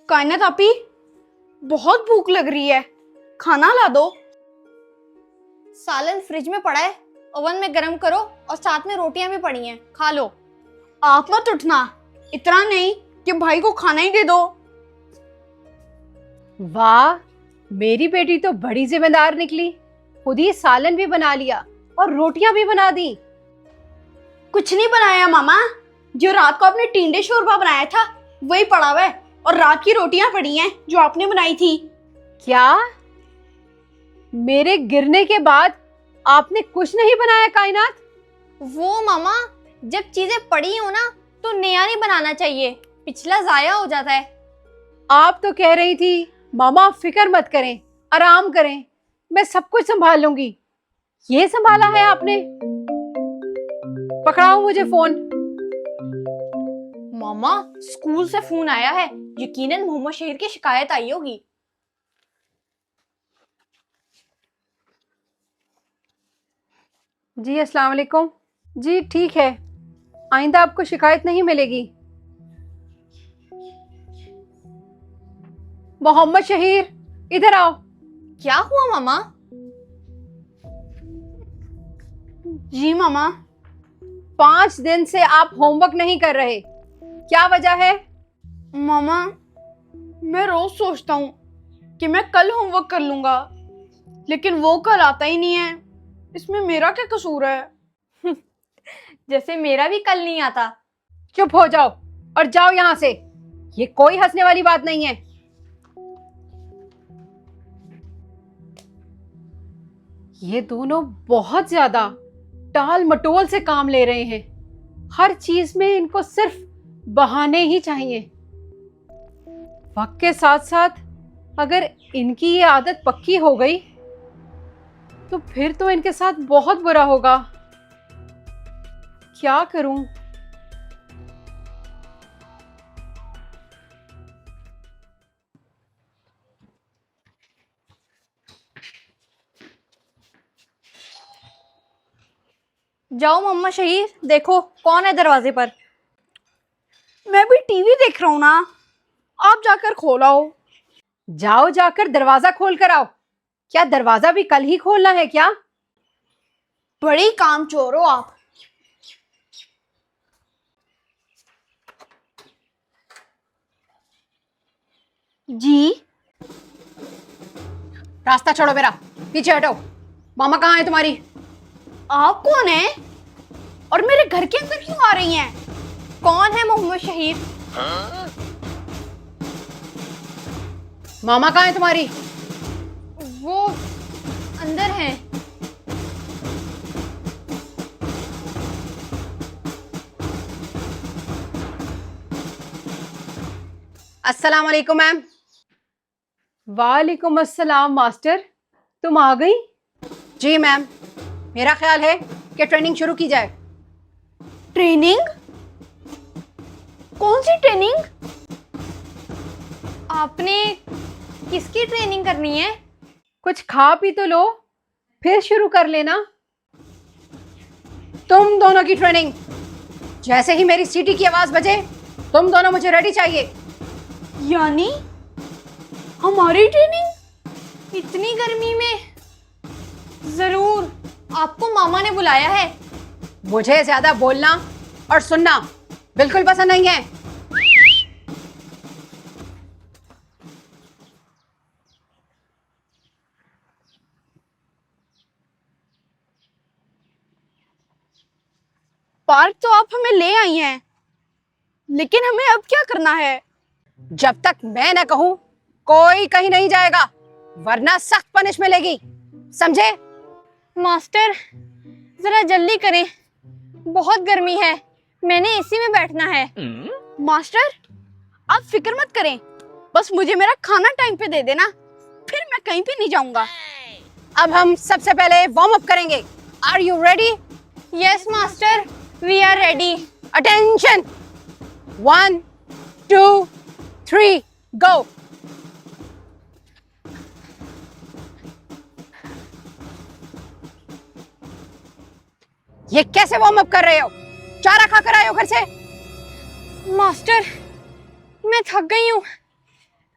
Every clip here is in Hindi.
कायनात आपी, बहुत भूख लग रही है, खाना ला दो। सालन फ्रिज में पड़ा है, ओवन में गरम करो और साथ में रोटियां भी पड़ी हैं, खा लो। आप मत उठना, इतना नहीं कि भाई को खाना ही दे दो। वाह, मेरी बेटी तो बड़ी जिम्मेदार निकली। खुद ही सालन भी बना लिया और रोटियां भी बना दी। कुछ नहीं बनाया मामा, जो रात को आपने टिंडे शोरबा बनाया था वही पड़ा हुआ है, और रात की रोटियां पड़ी हैं जो आपने बनाई थी। क्या? मेरे गिरने के बाद आपने कुछ नहीं बनाया कायनात? वो मामा, जब चीजें पड़ी हो ना तो नया नहीं बनाना चाहिए, पिछला जाया हो जाता है। आप तो कह रही थी मामा फिक्र मत करें, आराम करें, मैं सब कुछ संभाल लूंगी। ये संभाला है आपने? पकड़ाओ मुझे फोन। मामा, स्कूल से फोन आया है, यकीनन मोहम्मद शहीर की शिकायत आई होगी। जी अस्सलाम वालेकुम। जी ठीक है, आइंदा आपको शिकायत नहीं मिलेगी। मोहम्मद शहीर, इधर आओ। क्या हुआ मामा? जी मामा। 5 दिन से आप होमवर्क नहीं कर रहे, क्या वजह है? मामा, मैं रोज सोचता हूँ कि मैं कल होमवर्क कर लूंगा, लेकिन वो कल आता ही नहीं है। इसमें मेरा क्या कसूर है? जैसे मेरा भी कल नहीं आता। चुप हो जाओ और जाओ यहाँ से, ये कोई हंसने वाली बात नहीं है। ये दोनों बहुत ज्यादा टाल मटोल से काम ले रहे हैं। हर चीज में इनको सिर्फ बहाने ही चाहिए। वक्त के साथ साथ अगर इनकी ये आदत पक्की हो गई तो फिर तो इनके साथ बहुत बुरा होगा। क्या करूं? जाओ मोहम्मद शहीर, देखो कौन है दरवाजे पर। मैं भी टीवी देख रहा हूँ ना, आप जाकर खोलाओ। जाओ, जाकर दरवाजा खोल कर आओ। क्या दरवाजा भी कल ही खोलना है क्या? बड़ी कामचोर हो आप। जी। रास्ता छोड़ो मेरा, पीछे हटो। मामा कहाँ है तुम्हारी? आप कौन है और मेरे घर के अंदर क्यों आ रही हैं? कौन है मोहम्मद शहीर? मामा कहाँ है तुम्हारी? वो अंदर है। अस्सलाम वालेकुम मैम। वालेकुम अस्सलाम मास्टर, तुम आ गई? जी मैम, मेरा ख्याल है कि ट्रेनिंग शुरू की जाए। ट्रेनिंग? कौन सी ट्रेनिंग? आपने किसकी ट्रेनिंग करनी है? कुछ खा पी तो लो, फिर शुरू कर लेना। तुम दोनों की ट्रेनिंग। जैसे ही मेरी सीटी की आवाज बजे तुम दोनों मुझे रेडी चाहिए। यानी हमारी ट्रेनिंग? इतनी गर्मी में? जरूर, आपको मामा ने बुलाया है। मुझे ज्यादा बोलना और सुनना बिल्कुल पसंद नहीं है। पार्क तो आप हमें ले आई हैं, लेकिन हमें अब क्या करना है? जब तक मैं न कहूं कोई कहीं नहीं जाएगा, वरना सख्त पनिश मिलेगी, समझे? मास्टर, जरा जल्दी करें, बहुत गर्मी है, मैंने एसी में बैठना है। मास्टर, आप फिक्र मत करें, बस मुझे मेरा खाना टाइम पे दे देना, फिर मैं कहीं भी नहीं जाऊंगा। अब हम सबसे पहले वार्म अप करेंगे। Are you ready? Yes master, we are ready. Attention, 1 2 3 go. ये कैसे वार्म अप कर रहे हो? चारा खाकर आए हो घर से? मास्टर, मैं थक गई हूँ,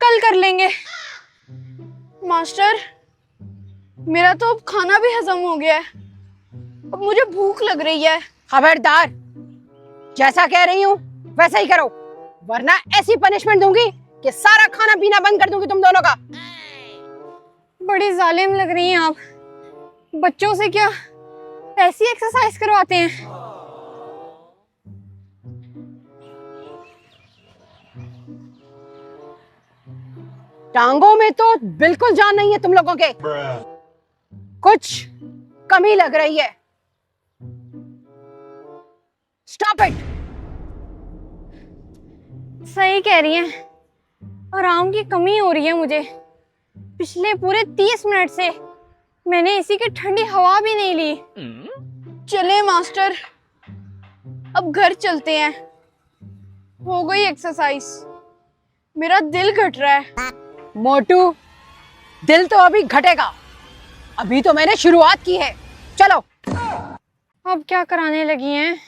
कल कर लेंगे। मास्टर, मेरा तो अब खाना भी हजम हो गया है, अब मुझे भूख लग रही है। खबरदार, जैसा कह रही हूँ वैसा ही करो, वरना ऐसी पनिशमेंट दूंगी कि सारा खाना पीना बंद कर दूंगी तुम दोनों का। बड़ी जालिम लग रही हैं आप। बच्चों से क्या ऐसी एक्सरसाइज करवाते हैं? टांगों में तो बिल्कुल जान नहीं है तुम लोगों के, कुछ कमी लग रही है। Stop it. सही कह रही हैं, आराम की कमी हो रही है मुझे। पिछले पूरे 30 मिनट से मैंने इसी की ठंडी हवा भी नहीं ली। चले मास्टर, अब घर चलते हैं। हो गई एक्सरसाइज, मेरा दिल घट रहा है। मोटू, दिल तो अभी घटेगा, अभी तो मैंने शुरुआत की है। चलो। अब क्या कराने लगी हैं?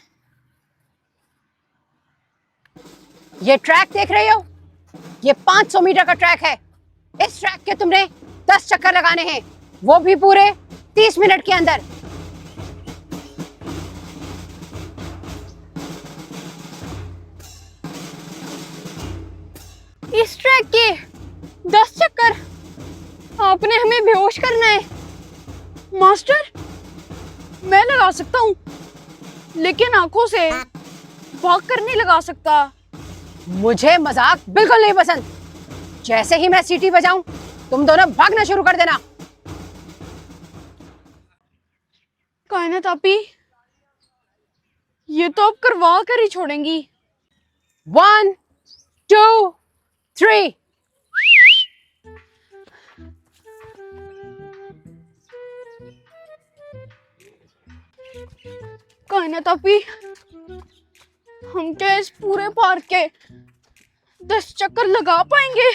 ये ट्रैक देख रहे हो, ये 500 मीटर का ट्रैक है। इस ट्रैक के तुमने 10 चक्कर लगाने हैं, वो भी पूरे 30 मिनट के अंदर। इस ट्रैक के 10 चक्कर? आपने हमें बेहोश करना है। मास्टर, मैं लगा सकता हूँ, लेकिन आंखों से भाग कर नहीं लगा सकता। मुझे मजाक बिल्कुल नहीं पसंद। जैसे ही मैं सीटी बजाऊं तुम दोनों भागना शुरू कर देना। कायनात आपी, ये तो अब करवा कर ही छोड़ेंगी। 1 2 3। कायनात आपी, हम क्या इस पूरे पार्क के 10 चक्कर लगा पाएंगे?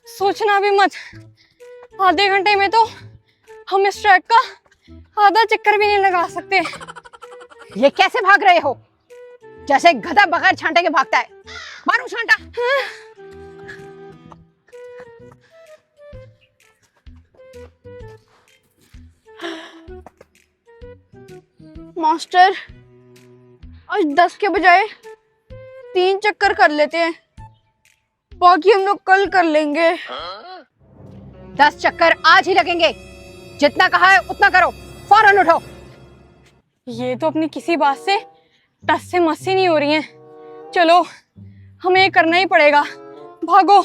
सोचना भी मत, आधे घंटे में तो हम इस ट्रैक का आधा चक्कर भी नहीं लगा सकते। ये कैसे भाग रहे हो? जैसे गधा बगैर छांटे के भागता है। मारो छांटा। मास्टर, आज 10 के बजाय 3 चक्कर कर लेते हैं, बाकी हम लोग कल कर लेंगे। 10 चक्कर आज ही लगेंगे। जितना कहा है उतना करो, फौरन उठो। ये तो अपनी किसी बात से टस से मस्सी नहीं हो रही हैं। चलो, हमें ये करना ही पड़ेगा। भागो।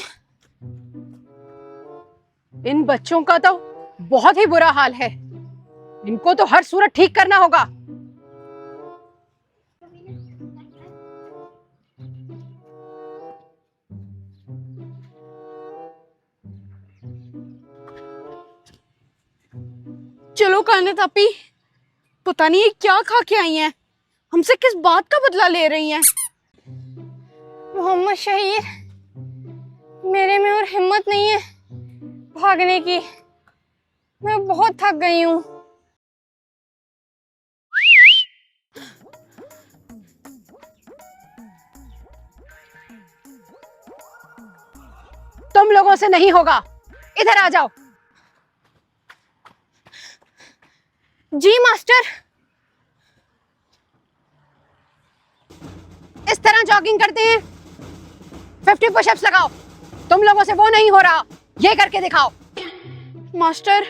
इन बच्चों का तो बहुत ही बुरा हाल है, इनको तो हर सूरत ठीक करना होगा। चलो कायनात आपी, पता नहीं ये क्या खा के आई हैं, हमसे किस बात का बदला ले रही हैं। मोहम्मद शहीर, मेरे में और हिम्मत नहीं है भागने की। मैं बहुत थक गई हूँ। तुम लोगों से नहीं होगा, इधर आ जाओ। जी मास्टर। इस तरह जॉगिंग करते हैं। 50 पुशअप्स लगाओ। तुम लोगों से वो नहीं हो रहा, ये करके दिखाओ। मास्टर,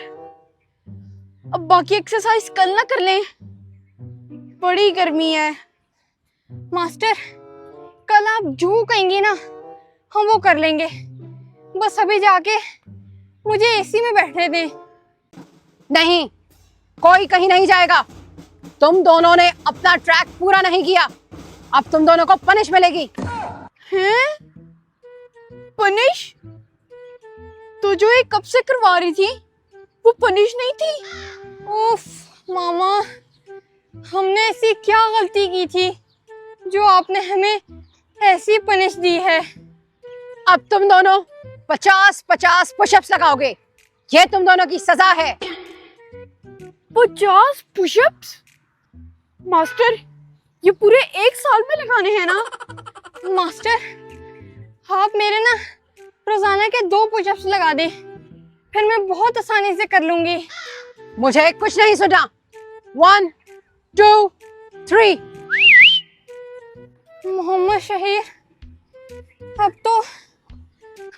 अब बाकी एक्सरसाइज कल ना कर लें, बड़ी गर्मी है। मास्टर, कल आप जो कहेंगी ना हम वो कर लेंगे। बस अभी जाके मुझे एसी में बैठने दें। नहीं, कोई कहीं नहीं जाएगा। तुम दोनों ने अपना ट्रैक पूरा नहीं किया, अब तुम दोनों को पनिश मिलेगी। हैं? पनिश? तो जो ये कब से करवा रही थी वो पनिश नहीं थी? उफ मामा, हमने ऐसी क्या गलती की थी जो आपने हमें ऐसी पनिश दी है? अब तुम दोनों 50-50 पुशअप्स लगाओगे, ये तुम दोनों की सजा है। 50 पुशअप्स? मास्टर, ये पूरे 1 साल में लगाने हैं ना? मास्टर, आप मेरे ना रोजाना पुशअप्स लगा दे, फिर मैं बहुत आसानी से कर लूंगी। मुझे कुछ नहीं सुना। 1 2 3। मोहम्मद शहीर, अब तो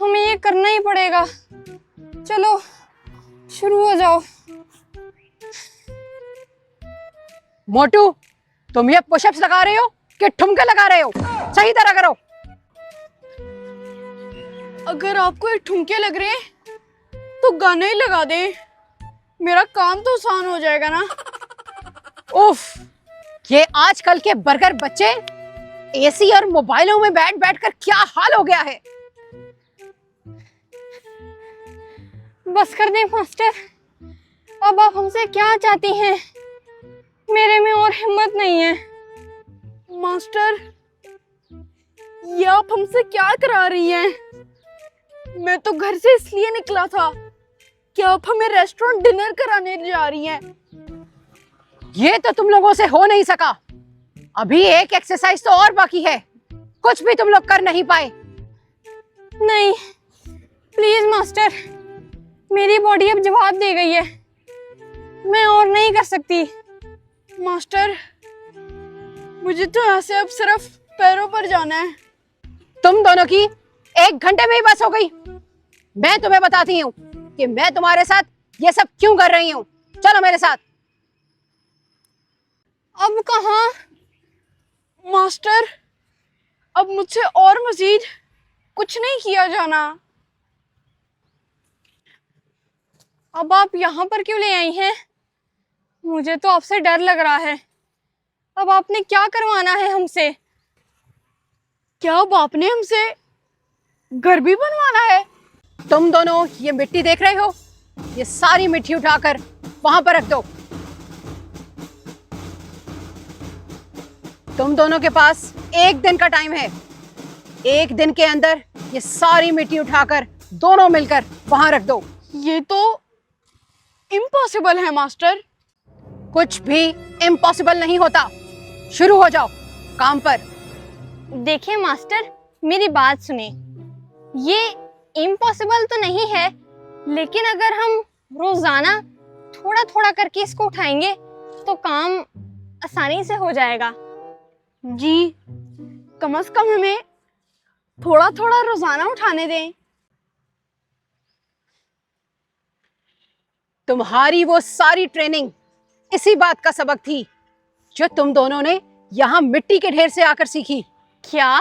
हमें ये करना ही पड़ेगा। चलो शुरू हो जाओ। मोटू, तुम ये पुशअप्स लगा रहे हो कि ठुमके लगा रहे हो? सही तरह करो। अगर आपको ये ठुमके लग रहे हैं तो गाने ही लगा दे, मेरा काम तो आसान हो जाएगा ना। उफ, ये आजकल के बर्गर बच्चे एसी और मोबाइलों में बैठ बैठ कर क्या हाल हो गया है। बस कर दें मास्टर, अब आप हमसे क्या चाहती हैं? मेरे में और हिम्मत नहीं है। मास्टर, ये आप हमसे क्या करा रही हैं? मैं तो घर से इसलिए निकला था कि आप हमें रेस्टोरेंट डिनर कराने जा रही हैं। ये तो तुम लोगों से हो नहीं सका। अभी एक एक्सरसाइज तो और बाकी है, कुछ भी तुम लोग कर नहीं पाए। नहीं, प्लीज मास्टर, मेरी बॉडी अब जवाब दे गई है, मैं और नहीं कर सकती। मास्टर, मुझे तो यहाँ से अब सिर्फ पैरों पर जाना है। तुम दोनों की 1 घंटे में ही बस हो गई। मैं तुम्हें बताती हूँ कि मैं तुम्हारे साथ ये सब क्यों कर रही हूँ। चलो मेरे साथ। अब कहाँ? मास्टर, अब मुझसे और मजीद कुछ नहीं किया जाना। अब आप यहाँ पर क्यों ले आई हैं? मुझे तो आपसे डर लग रहा है। अब आपने क्या करवाना है हमसे? क्या अब आपने हमसे घर भी बनवाना है? तुम दोनों ये मिट्टी देख रहे हो, ये सारी मिट्टी उठाकर वहां पर रख दो। तुम दोनों के पास 1 दिन का टाइम है। 1 दिन के अंदर ये सारी मिट्टी उठाकर दोनों मिलकर वहां रख दो। ये तो इम्पॉसिबल है मास्टर। कुछ भी इम्पॉसिबल नहीं होता। शुरू हो जाओ काम पर। देखिए मास्टर, मेरी बात सुने। ये इम्पॉसिबल तो नहीं है, लेकिन अगर हम रोजाना थोड़ा थोड़ा करके इसको उठाएंगे तो काम आसानी से हो जाएगा। जी, कम से कम हमें थोड़ा थोड़ा रोजाना उठाने दें। तुम्हारी वो सारी ट्रेनिंग इसी बात का सबक थी जो तुम दोनों ने यहाँ मिट्टी के ढेर से आकर सीखी। क्या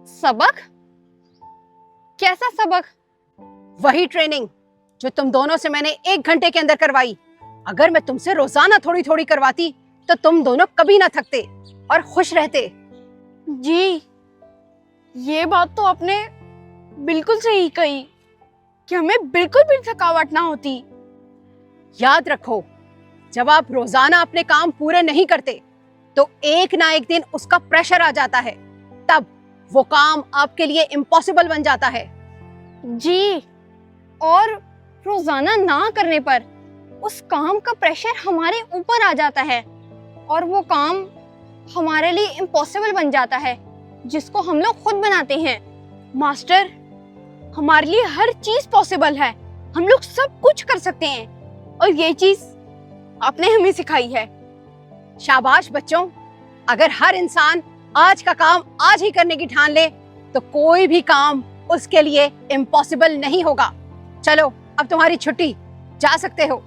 सबक? कैसा सबक? वही ट्रेनिंग जो तुम दोनों से मैंने 1 घंटे के अंदर करवाई। अगर मैं तुमसे रोजाना थोड़ी थोड़ी करवाती तो तुम दोनों कभी ना थकते और खुश रहते। जी, ये बात तो आपने बिल्कुल सही कही कि हमें बिल्कुल भी थकावट ना होती। याद रखो, जब आप रोजाना अपने काम पूरे नहीं करते तो एक ना एक दिन उसका प्रेशर आ जाता है, तब वो काम आपके लिए इम्पॉसिबल बन जाता है। जी, और रोजाना ना करने पर उस काम का प्रेशर हमारे ऊपर आ जाता है और वो काम हमारे लिए इम्पॉसिबल बन जाता है, जिसको हम लोग खुद बनाते हैं। मास्टर, हमारे लिए हर चीज पॉसिबल है। हम लोग सब कुछ कर सकते हैं और ये चीज आपने हमें सिखाई है। शाबाश बच्चों, अगर हर इंसान आज का काम आज ही करने की ठान ले तो कोई भी काम उसके लिए इम्पॉसिबल नहीं होगा। चलो, अब तुम्हारी छुट्टी, जा सकते हो।